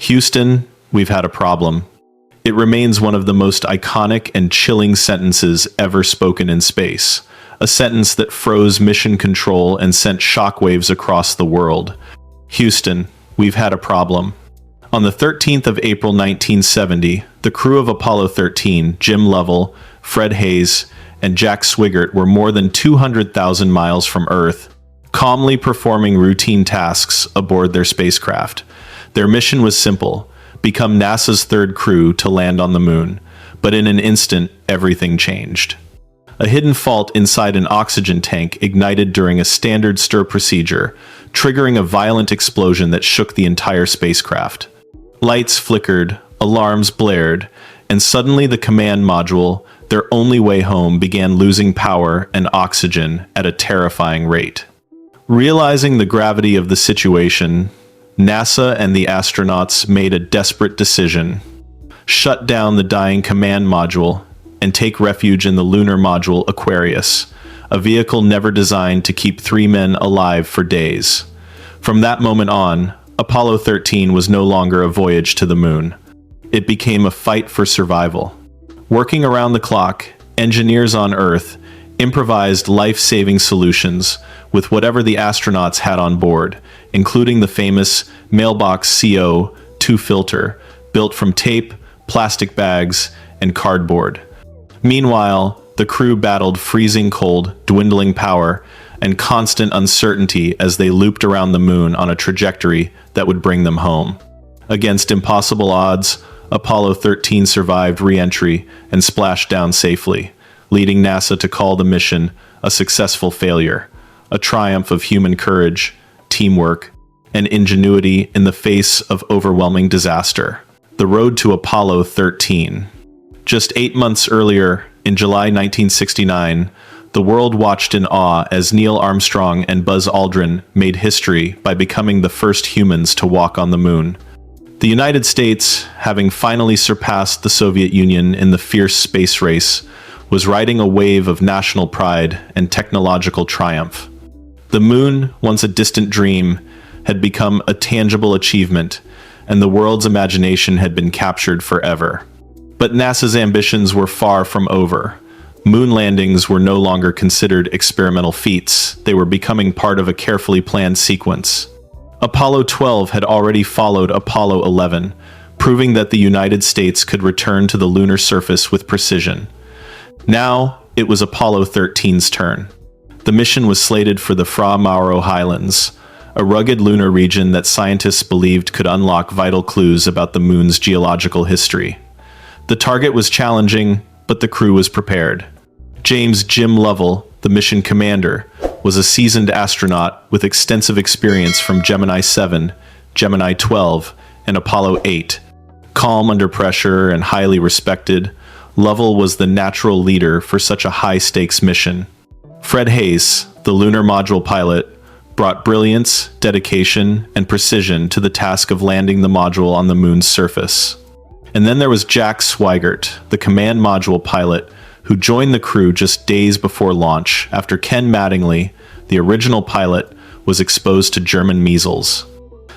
Houston, we've had a problem. It remains one of the most iconic and chilling sentences ever spoken in space. A sentence that froze mission control and sent shockwaves across the world. Houston, we've had a problem. On the 13th of April 1970, the crew of Apollo 13, Jim Lovell, Fred Hayes, and Jack Swigert were more than 200,000 miles from Earth, calmly performing routine tasks aboard their spacecraft. Their mission was simple: become NASA's third crew to land on the moon. But in an instant, everything changed. A hidden fault inside an oxygen tank ignited during a standard stir procedure, triggering a violent explosion that shook the entire spacecraft. Lights flickered, alarms blared, and suddenly the command module, their only way home, began losing power and oxygen at a terrifying rate. Realizing the gravity of the situation, NASA and the astronauts made a desperate decision: shut down the dying command module and take refuge in the Lunar Module Aquarius, a vehicle never designed to keep 3 men alive for days. From that moment on, Apollo 13 was no longer a voyage to the moon. It became a fight for survival. Working around the clock, engineers on Earth improvised life-saving solutions with whatever the astronauts had on board, including the famous Mailbox CO2 filter, built from tape, plastic bags, and cardboard. Meanwhile, the crew battled freezing cold, dwindling power, and constant uncertainty as they looped around the moon on a trajectory that would bring them home. Against impossible odds, Apollo 13 survived Reentry and splashed down safely, leading NASA to call the mission a successful failure, a triumph of human courage, teamwork, and ingenuity in the face of overwhelming disaster. The road to Apollo 13. Just 8 months earlier, in July 1969, the world watched in awe as Neil Armstrong and Buzz Aldrin made history by becoming the first humans to walk on the moon. The United States, having finally surpassed the Soviet Union in the fierce space race, was riding a wave of national pride and technological triumph. The moon, once a distant dream, had become a tangible achievement, and the world's imagination had been captured forever. But NASA's ambitions were far from over. Moon landings were no longer considered experimental feats. They were becoming part of a carefully planned sequence. Apollo 12 had already followed Apollo 11, proving that the United States could return to the lunar surface with precision. Now, it was Apollo 13's turn. The mission was slated for the Fra Mauro Highlands, a rugged lunar region that scientists believed could unlock vital clues about the moon's geological history. The target was challenging, but the crew was prepared. James "Jim" Lovell, the mission commander, was a seasoned astronaut with extensive experience from Gemini 7, Gemini 12, and Apollo 8. Calm under pressure and highly respected, Lovell was the natural leader for such a high-stakes mission. Fred Hayes, the Lunar Module pilot, brought brilliance, dedication, and precision to the task of landing the module on the moon's surface. And then there was Jack Swigert, the command module pilot, who joined the crew just days before launch after Ken Mattingly, the original pilot, was exposed to German measles.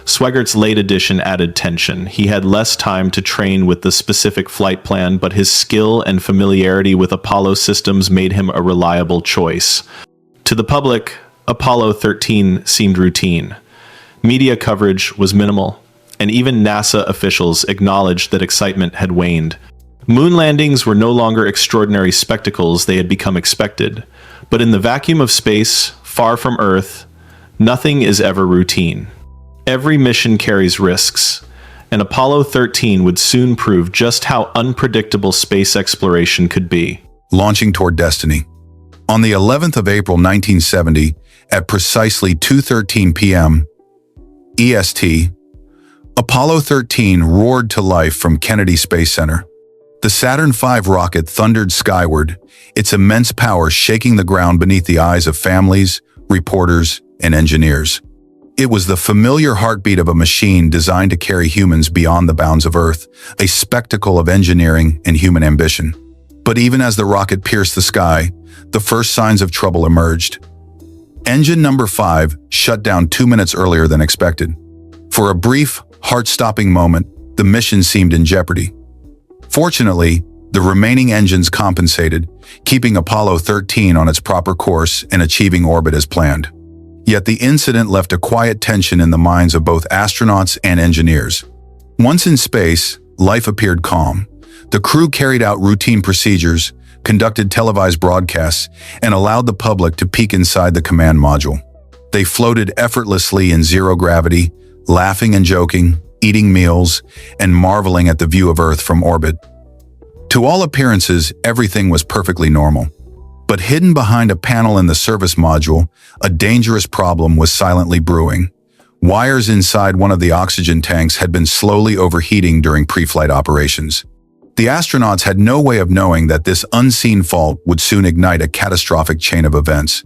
Swigert's late addition added tension. He had less time to train with the specific flight plan, but his skill and familiarity with Apollo systems made him a reliable choice. To the public, Apollo 13 seemed routine. Media coverage was minimal, and even NASA officials acknowledged that excitement had waned. Moon landings were no longer extraordinary spectacles, they had become expected. But in the vacuum of space, far from Earth, nothing is ever routine. Every mission carries risks, and Apollo 13 would soon prove just how unpredictable space exploration could be. Launching toward destiny. On the 11th of April 1970, at precisely 2:13 p.m. EST, Apollo 13 roared to life from Kennedy Space Center. The Saturn V rocket thundered skyward, its immense power shaking the ground beneath the eyes of families, reporters, and engineers. It was the familiar heartbeat of a machine designed to carry humans beyond the bounds of Earth, a spectacle of engineering and human ambition. But even as the rocket pierced the sky, the first signs of trouble emerged. Engine number 5 shut down 2 minutes earlier than expected. For a brief, heart-stopping moment, the mission seemed in jeopardy. Fortunately, the remaining engines compensated, keeping Apollo 13 on its proper course and achieving orbit as planned. Yet the incident left a quiet tension in the minds of both astronauts and engineers. Once in space, life appeared calm. The crew carried out routine procedures, conducted televised broadcasts, and allowed the public to peek inside the command module. They floated effortlessly in zero gravity, laughing and joking, eating meals, and marveling at the view of Earth from orbit. To all appearances, everything was perfectly normal. But hidden behind a panel in the service module, a dangerous problem was silently brewing. Wires inside one of the oxygen tanks had been slowly overheating during pre-flight operations. The astronauts had no way of knowing that this unseen fault would soon ignite a catastrophic chain of events.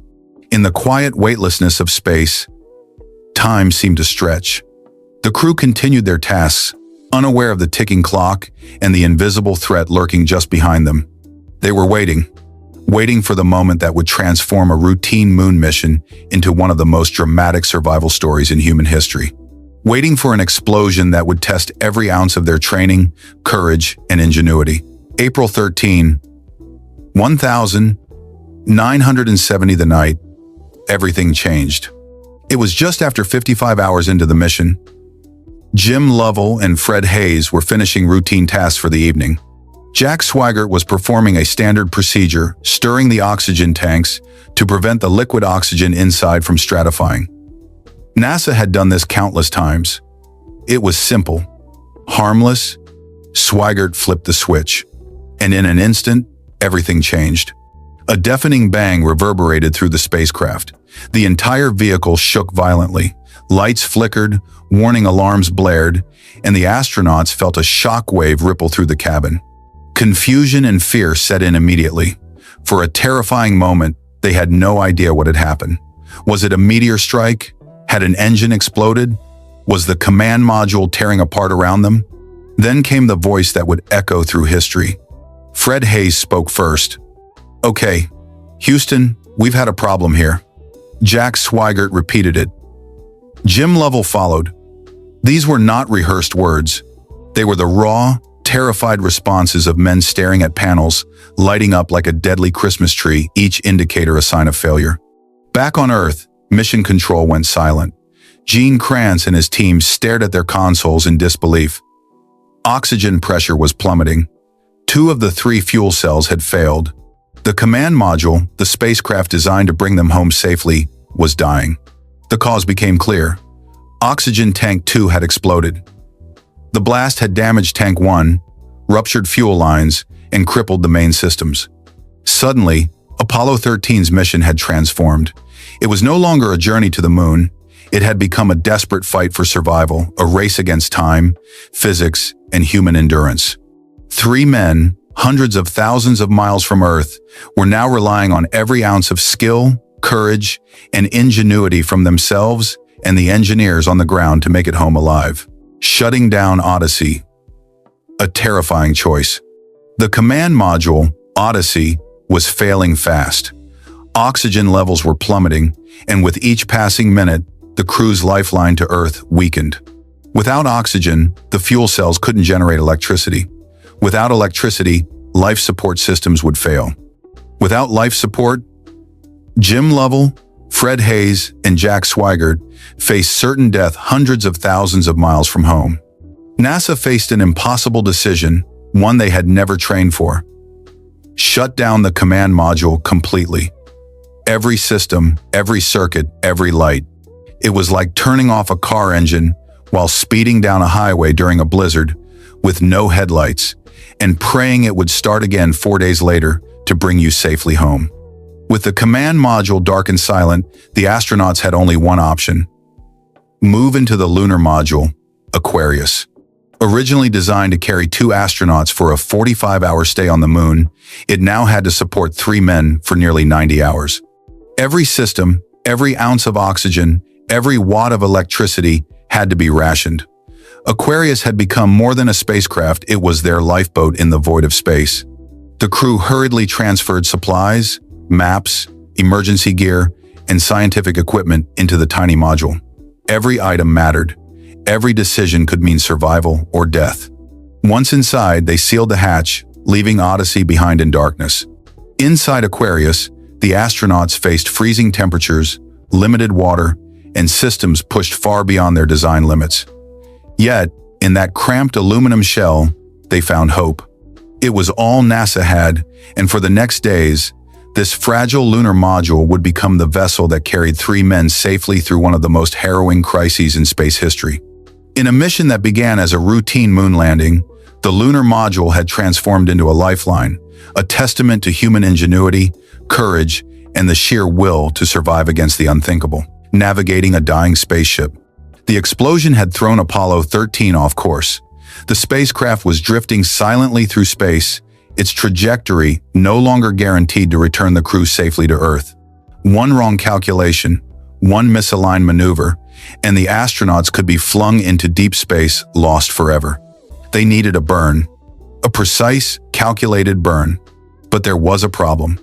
In the quiet weightlessness of space, time seemed to stretch. The crew continued their tasks, unaware of the ticking clock and the invisible threat lurking just behind them. They were waiting for the moment that would transform a routine moon mission into one of the most dramatic survival stories in human history. Waiting for an explosion that would test every ounce of their training, courage, and ingenuity. April 13, 1970 the night, everything changed. It was just after 55 hours into the mission. Jim Lovell and Fred Hayes were finishing routine tasks for the evening. Jack Swigert was performing a standard procedure, stirring the oxygen tanks to prevent the liquid oxygen inside from stratifying. NASA had done this countless times. It was simple, harmless. Swigert flipped the switch, and in an instant, everything changed. A deafening bang reverberated through the spacecraft. The entire vehicle shook violently. Lights flickered, warning alarms blared, and the astronauts felt a shock wave ripple through the cabin. Confusion and fear set in immediately. For a terrifying moment, they had no idea what had happened. Was it a meteor strike? Had an engine exploded? Was the command module tearing apart around them? Then came the voice that would echo through history. Fred Hayes spoke first. "Okay, Houston, we've had a problem here." Jack Swigert repeated it. Jim Lovell followed. These were not rehearsed words. They were the raw, terrified responses of men staring at panels, lighting up like a deadly Christmas tree, each indicator a sign of failure. Back on Earth, Mission Control went silent. Gene Kranz and his team stared at their consoles in disbelief. Oxygen pressure was plummeting. 2 of the 3 fuel cells had failed. The command module, the spacecraft designed to bring them home safely, was dying. The cause became clear. Oxygen Tank 2 had exploded. The blast had damaged Tank 1, ruptured fuel lines, and crippled the main systems. Suddenly, Apollo 13's mission had transformed. It was no longer a journey to the moon. It had become a desperate fight for survival, a race against time, physics, and human endurance. 3 men, hundreds of thousands of miles from Earth, were now relying on every ounce of skill, courage, and ingenuity from themselves and the engineers on the ground to make it home alive. Shutting down Odyssey. A terrifying choice. The command module, Odyssey, was failing fast. Oxygen levels were plummeting, and with each passing minute, the crew's lifeline to Earth weakened. Without oxygen, the fuel cells couldn't generate electricity. Without electricity, life support systems would fail. Without life support, Jim Lovell, Fred Hayes, and Jack Swigert faced certain death hundreds of thousands of miles from home. NASA faced an impossible decision, one they had never trained for. Shut down the command module completely. Every system, every circuit, every light. It was like turning off a car engine while speeding down a highway during a blizzard with no headlights and praying it would start again 4 days later to bring you safely home. With the command module dark and silent, the astronauts had only one option. Move into the Lunar Module, Aquarius. Originally designed to carry 2 astronauts for a 45-hour stay on the moon, it now had to support 3 men for nearly 90 hours. Every system, every ounce of oxygen, every watt of electricity had to be rationed. Aquarius had become more than a spacecraft, it was their lifeboat in the void of space. The crew hurriedly transferred supplies, maps, emergency gear, and scientific equipment into the tiny module. Every item mattered. Every decision could mean survival or death. Once inside, they sealed the hatch, leaving Odyssey behind in darkness. Inside Aquarius, the astronauts faced freezing temperatures, limited water, and systems pushed far beyond their design limits. Yet, in that cramped aluminum shell, they found hope. It was all NASA had, and for the next days, this fragile lunar module would become the vessel that carried 3 men safely through one of the most harrowing crises in space history. In a mission that began as a routine moon landing, the lunar module had transformed into a lifeline, a testament to human ingenuity, courage, and the sheer will to survive against the unthinkable. Navigating a dying spaceship. The explosion had thrown Apollo 13 off course. The spacecraft was drifting silently through space, its trajectory no longer guaranteed to return the crew safely to Earth. One wrong calculation, one misaligned maneuver, and the astronauts could be flung into deep space, lost forever. They needed a burn, a precise, calculated burn. But there was a problem.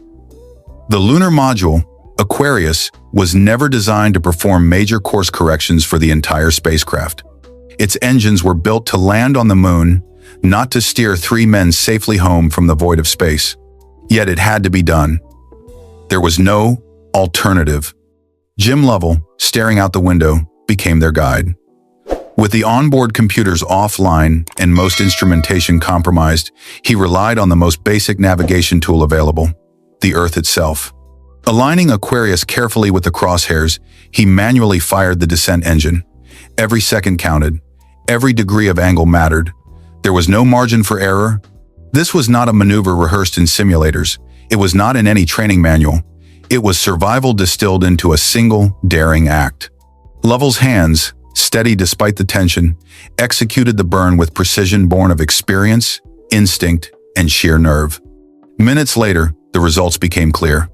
The lunar module, Aquarius, was never designed to perform major course corrections for the entire spacecraft. Its engines were built to land on the moon, not to steer 3 men safely home from the void of space. Yet it had to be done. There was no alternative. Jim Lovell, staring out the window, became their guide. With the onboard computers offline and most instrumentation compromised, he relied on the most basic navigation tool available, the Earth itself. Aligning Aquarius carefully with the crosshairs, he manually fired the descent engine. Every second counted. Every degree of angle mattered. There was no margin for error. This was not a maneuver rehearsed in simulators. It was not in any training manual. It was survival distilled into a single, daring act. Lovell's hands, steady despite the tension, executed the burn with precision born of experience, instinct, and sheer nerve. Minutes later, the results became clear.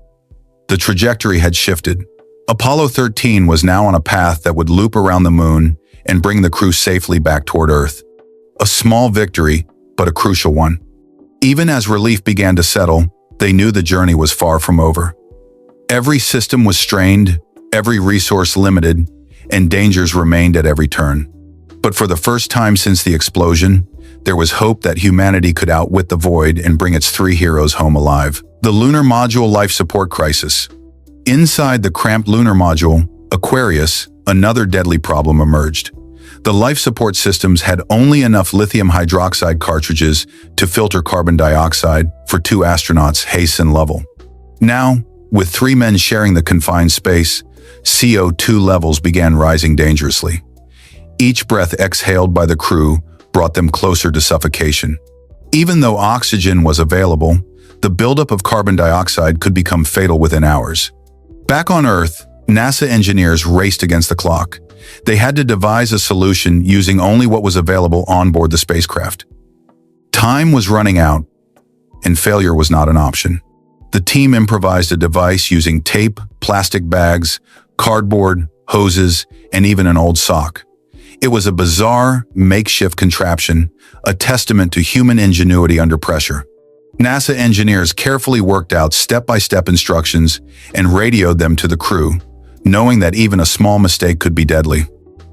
The trajectory had shifted. Apollo 13 was now on a path that would loop around the moon and bring the crew safely back toward Earth. A small victory, but a crucial one. Even as relief began to settle, they knew the journey was far from over. Every system was strained, every resource limited, and dangers remained at every turn. But for the first time since the explosion, there was hope that humanity could outwit the void and bring its 3 heroes home alive. The Lunar Module Life Support Crisis. Inside the cramped lunar module, Aquarius, another deadly problem emerged. The life support systems had only enough lithium hydroxide cartridges to filter carbon dioxide for 2 astronauts, Hayes and Lovell. Now, with 3 men sharing the confined space, CO2 levels began rising dangerously. Each breath exhaled by the crew brought them closer to suffocation. Even though oxygen was available, the buildup of carbon dioxide could become fatal within hours. Back on Earth, NASA engineers raced against the clock. They had to devise a solution using only what was available on board the spacecraft. Time was running out, and failure was not an option. The team improvised a device using tape, plastic bags, cardboard, hoses, and even an old sock. It was a bizarre, makeshift contraption, a testament to human ingenuity under pressure. NASA engineers carefully worked out step-by-step instructions and radioed them to the crew, knowing that even a small mistake could be deadly.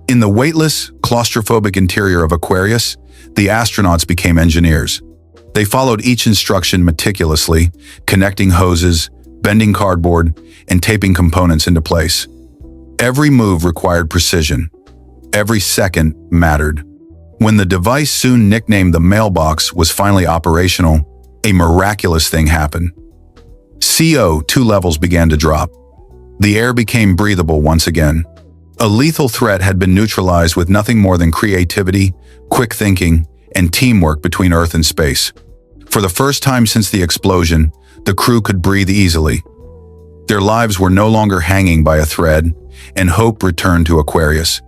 In the weightless, claustrophobic interior of Aquarius, the astronauts became engineers. They followed each instruction meticulously, connecting hoses, bending cardboard, and taping components into place. Every move required precision. Every second mattered. When the device, soon nicknamed the mailbox, was finally operational, a miraculous thing happened. CO2 levels began to drop. The air became breathable once again. A lethal threat had been neutralized with nothing more than creativity, quick thinking, and teamwork between Earth and space. For the first time since the explosion, the crew could breathe easily. Their lives were no longer hanging by a thread, and hope returned to Aquarius.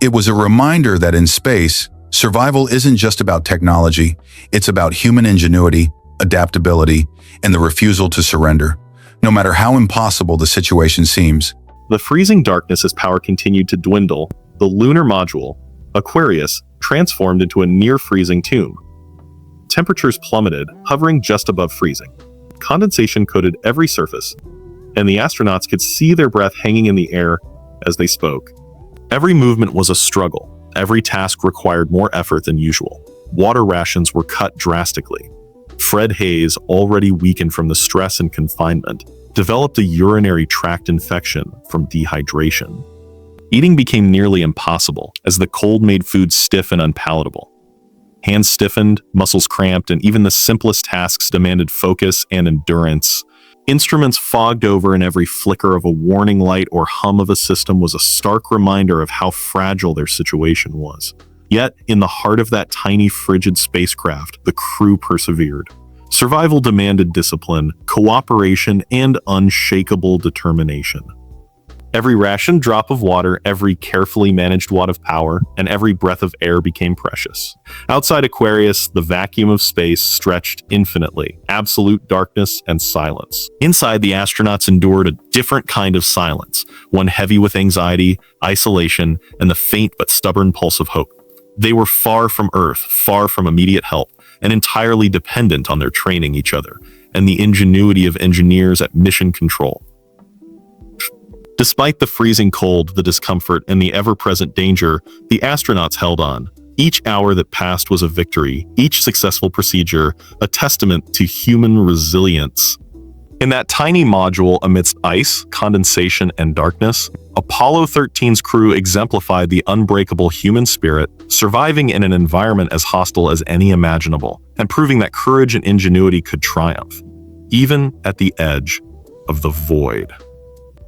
It was a reminder that in space, survival isn't just about technology, it's about human ingenuity, adaptability, and the refusal to surrender, no matter how impossible the situation seems. The freezing darkness as power continued to dwindle, the lunar module, Aquarius, transformed into a near-freezing tomb. Temperatures plummeted, hovering just above freezing. Condensation coated every surface, and the astronauts could see their breath hanging in the air as they spoke. Every movement was a struggle, every task required more effort than usual. Water rations were cut drastically. Fred Hayes, already weakened from the stress and confinement, developed a urinary tract infection from dehydration. Eating became nearly impossible as the cold made food stiff and unpalatable. Hands stiffened, muscles cramped, and even the simplest tasks demanded focus and endurance. Instruments fogged over, and every flicker of a warning light or hum of a system was a stark reminder of how fragile their situation was. Yet, in the heart of that tiny, frigid spacecraft, the crew persevered. Survival demanded discipline, cooperation, and unshakable determination. Every rationed drop of water, every carefully managed watt of power, and every breath of air became precious. Outside Aquarius, the vacuum of space stretched infinitely, absolute darkness and silence. Inside, the astronauts endured a different kind of silence, one heavy with anxiety, isolation, and the faint but stubborn pulse of hope. They were far from Earth, far from immediate help, and entirely dependent on their training each other, and the ingenuity of engineers at mission control. Despite the freezing cold, the discomfort, and the ever-present danger, the astronauts held on. Each hour that passed was a victory, each successful procedure a testament to human resilience. In that tiny module amidst ice, condensation, and darkness, Apollo 13's crew exemplified the unbreakable human spirit, surviving in an environment as hostile as any imaginable, and proving that courage and ingenuity could triumph, even at the edge of the void.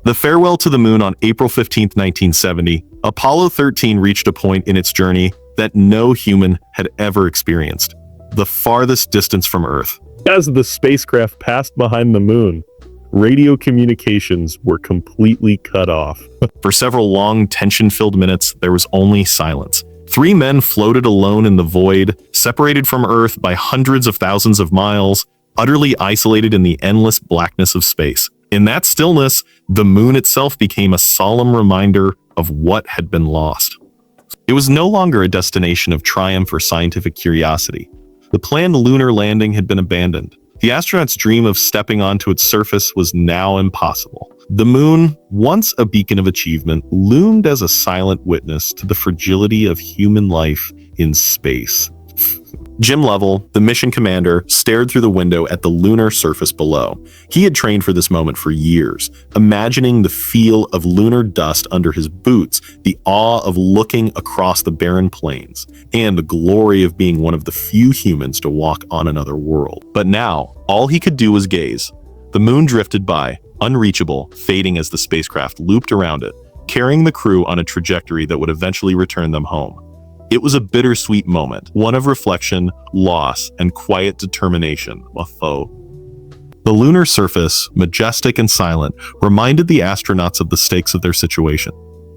The farewell to the moon on April 15, 1970, Apollo 13 reached a point in its journey that no human had ever experienced, the farthest distance from Earth. As the spacecraft passed behind the moon, radio communications were completely cut off. For several long, tension-filled minutes, there was only silence. 3 men floated alone in the void, separated from Earth by hundreds of thousands of miles, utterly isolated in the endless blackness of space. In that stillness, the moon itself became a solemn reminder of what had been lost. It was no longer a destination of triumph or scientific curiosity. The planned lunar landing had been abandoned. The astronauts' dream of stepping onto its surface was now impossible. The moon, once a beacon of achievement, loomed as a silent witness to the fragility of human life in space. Jim Lovell, the mission commander, stared through the window at the lunar surface below. He had trained for this moment for years, imagining the feel of lunar dust under his boots, the awe of looking across the barren plains, and the glory of being one of the few humans to walk on another world. But now, all he could do was gaze. The moon drifted by, unreachable, fading as the spacecraft looped around it, carrying the crew on a trajectory that would eventually return them home. It was a bittersweet moment, one of reflection, loss, and quiet determination. The lunar surface, majestic and silent, reminded the astronauts of the stakes of their situation.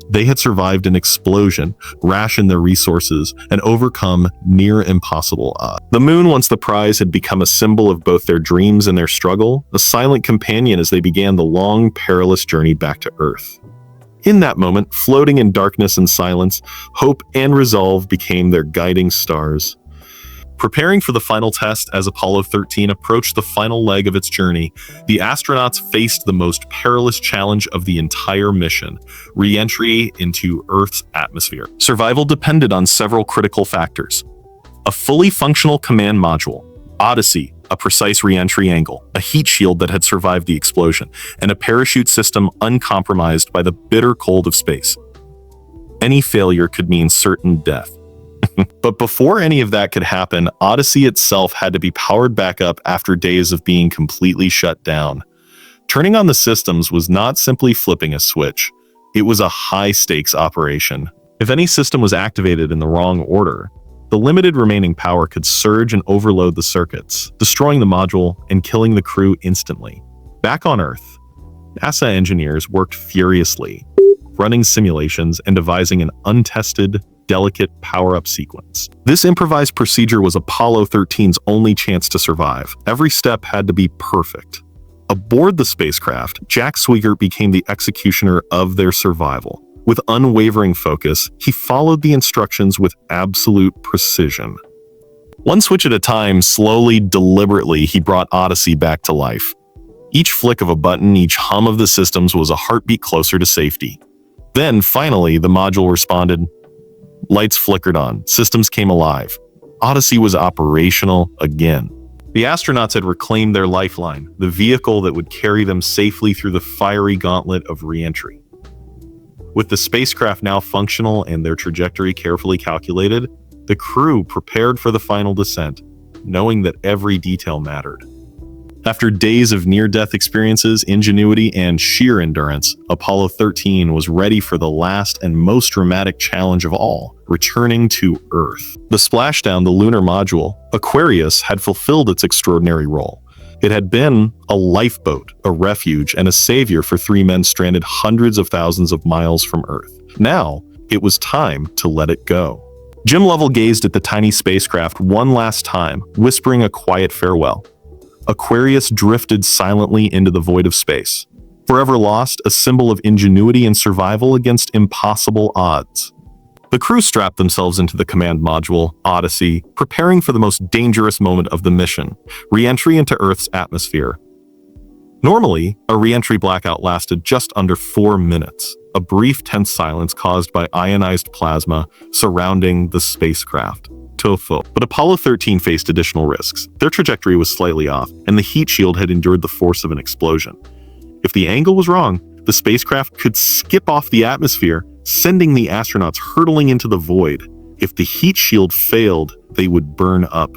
They had survived an explosion, rationed their resources, and overcome near impossible odds. The moon, once the prize, had become a symbol of both their dreams and their struggle, a silent companion as they began the long, perilous journey back to Earth. In that moment, floating in darkness and silence, hope and resolve became their guiding stars. Preparing for the final test as Apollo 13 approached the final leg of its journey, the astronauts faced the most perilous challenge of the entire mission: re-entry into Earth's atmosphere. Survival depended on several critical factors: a fully functional command module, Odyssey, a precise re-entry angle, a heat shield that had survived the explosion, and a parachute system uncompromised by the bitter cold of space. Any failure could mean certain death. But before any of that could happen, Odyssey itself had to be powered back up after days of being completely shut down. Turning on the systems was not simply flipping a switch. It was a high-stakes operation. If any system was activated in the wrong order, the limited remaining power could surge and overload the circuits, destroying the module and killing the crew instantly. Back on Earth, NASA engineers worked furiously, running simulations and devising an untested, delicate power-up sequence. This improvised procedure was Apollo 13's only chance to survive. Every step had to be perfect. Aboard the spacecraft, Jack Swigert became the executioner of their survival. With unwavering focus, he followed the instructions with absolute precision. One switch at a time, slowly, deliberately, he brought Odyssey back to life. Each flick of a button, each hum of the systems was a heartbeat closer to safety. Then, finally, the module responded. Lights flickered on. Systems came alive. Odyssey was operational again. The astronauts had reclaimed their lifeline, the vehicle that would carry them safely through the fiery gauntlet of reentry. With the spacecraft now functional and their trajectory carefully calculated, the crew prepared for the final descent, knowing that every detail mattered. After days of near-death experiences, ingenuity, and sheer endurance, Apollo 13 was ready for the last and most dramatic challenge of all, returning to Earth. The splashdown, the Lunar Module, Aquarius, had fulfilled its extraordinary role. It had been a lifeboat, a refuge, and a savior for 3 men stranded hundreds of thousands of miles from Earth. Now, it was time to let it go. Jim Lovell gazed at the tiny spacecraft one last time, whispering a quiet farewell. Aquarius drifted silently into the void of space, forever lost, a symbol of ingenuity and survival against impossible odds. The crew strapped themselves into the command module, Odyssey, preparing for the most dangerous moment of the mission, re-entry into Earth's atmosphere. Normally, a re-entry blackout lasted just under 4 minutes, a brief tense silence caused by ionized plasma surrounding the spacecraft. But Apollo 13 faced additional risks. Their trajectory was slightly off, and the heat shield had endured the force of an explosion. If the angle was wrong, the spacecraft could skip off the atmosphere, sending the astronauts hurtling into the void. If the heat shield failed, they would burn up.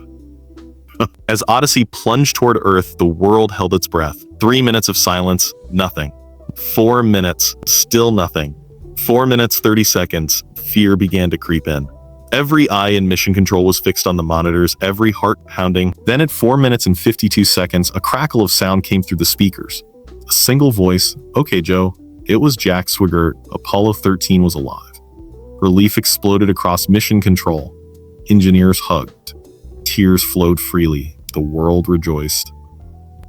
As Odyssey plunged toward Earth, the world held its breath. 3 minutes of silence, nothing. 4 minutes, still nothing. 4 minutes, 30 seconds, fear began to creep in. Every eye in mission control was fixed on the monitors, every heart pounding. Then at 4 minutes and 52 seconds, a crackle of sound came through the speakers. A single voice, "Okay, Joe." It was Jack Swigert. Apollo 13 was alive. Relief exploded across mission control. Engineers hugged. Tears flowed freely. The world rejoiced.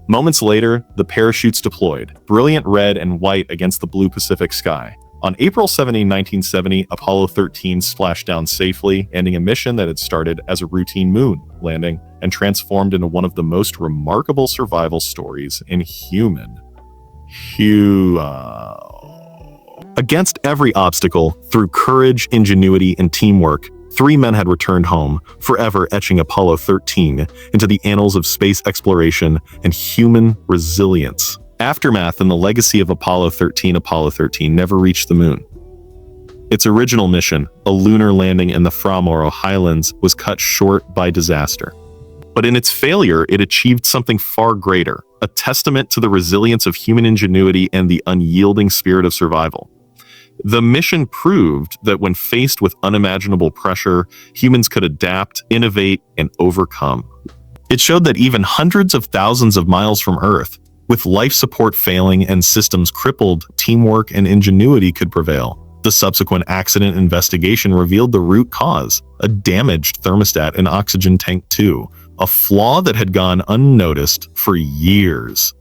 Moments later, the parachutes deployed, brilliant red and white against the blue Pacific sky. On April 17, 1970, Apollo 13 splashed down safely, ending a mission that had started as a routine moon landing and transformed into one of the most remarkable survival stories in human. Against every obstacle, through courage, ingenuity, and teamwork, 3 men had returned home, forever etching Apollo 13 into the annals of space exploration and human resilience. Aftermath and the legacy of Apollo 13 never reached the moon. Its original mission, a lunar landing in the Framoro Highlands, was cut short by disaster. But in its failure, it achieved something far greater, a testament to the resilience of human ingenuity and the unyielding spirit of survival. The mission proved that when faced with unimaginable pressure, humans could adapt, innovate, and overcome. It showed that even hundreds of thousands of miles from Earth, with life support failing and systems crippled, teamwork and ingenuity could prevail. The subsequent accident investigation revealed the root cause, a damaged thermostat in Oxygen Tank 2, a flaw that had gone unnoticed for years.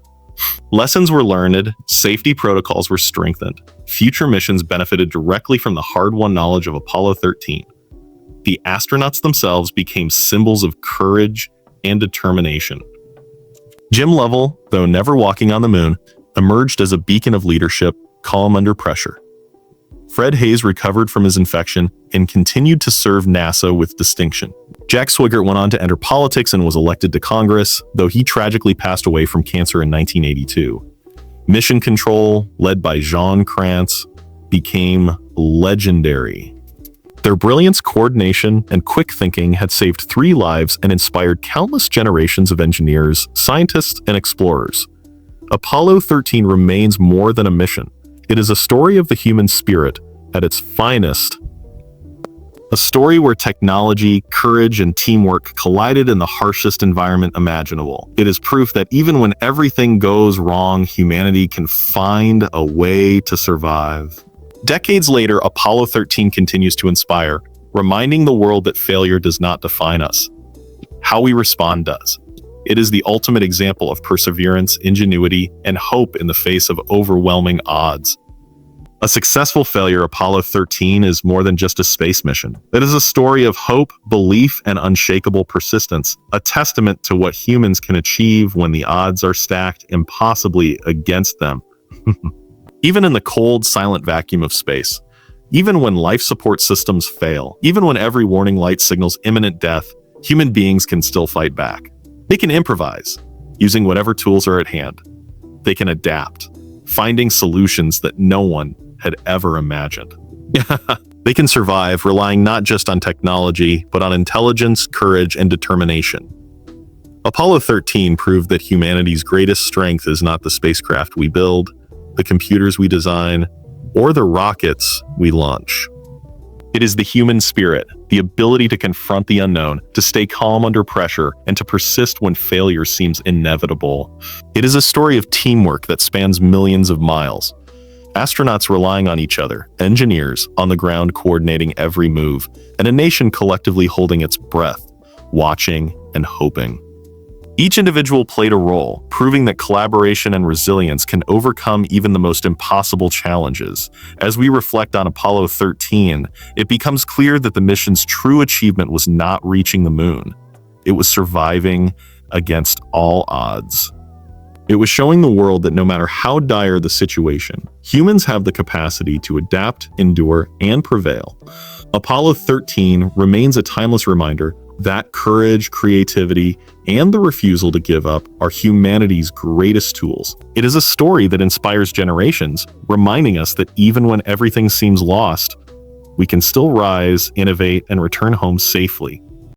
Lessons were learned, safety protocols were strengthened. Future missions benefited directly from the hard-won knowledge of Apollo 13. The astronauts themselves became symbols of courage and determination. Jim Lovell, though never walking on the moon, emerged as a beacon of leadership, calm under pressure. Fred Hayes recovered from his infection and continued to serve NASA with distinction. Jack Swigert went on to enter politics and was elected to Congress, though he tragically passed away from cancer in 1982. Mission Control, led by Jean Krantz, became legendary. Their brilliance, coordination, and quick thinking had saved 3 lives and inspired countless generations of engineers, scientists, and explorers. Apollo 13 remains more than a mission. It is a story of the human spirit at its finest. A story where technology, courage, and teamwork collided in the harshest environment imaginable. It is proof that even when everything goes wrong, humanity can find a way to survive. Decades later, Apollo 13 continues to inspire, reminding the world that failure does not define us. How we respond does. It is the ultimate example of perseverance, ingenuity, and hope in the face of overwhelming odds. A successful failure, Apollo 13, is more than just a space mission. It is a story of hope, belief, and unshakable persistence, a testament to what humans can achieve when the odds are stacked impossibly against them. Even in the cold, silent vacuum of space, Even when life support systems fail, even when every warning light signals imminent death, human beings can still fight back. They can improvise, using whatever tools are at hand. They can adapt, finding solutions that no one had ever imagined. They can survive, relying not just on technology, but on intelligence, courage, and determination. Apollo 13 proved that humanity's greatest strength is not the spacecraft we build, the computers we design, or the rockets we launch. It is the human spirit, the ability to confront the unknown, to stay calm under pressure, and to persist when failure seems inevitable. It is a story of teamwork that spans millions of miles. Astronauts relying on each other, engineers on the ground coordinating every move, and a nation collectively holding its breath, watching and hoping. Each individual played a role, proving that collaboration and resilience can overcome even the most impossible challenges. As we reflect on Apollo 13, it becomes clear that the mission's true achievement was not reaching the moon. It was surviving against all odds. It was showing the world that no matter how dire the situation, humans have the capacity to adapt, endure, and prevail. Apollo 13 remains a timeless reminder that courage, creativity, and the refusal to give up are humanity's greatest tools. It is a story that inspires generations, reminding us that even when everything seems lost, we can still rise, innovate, and return home safely.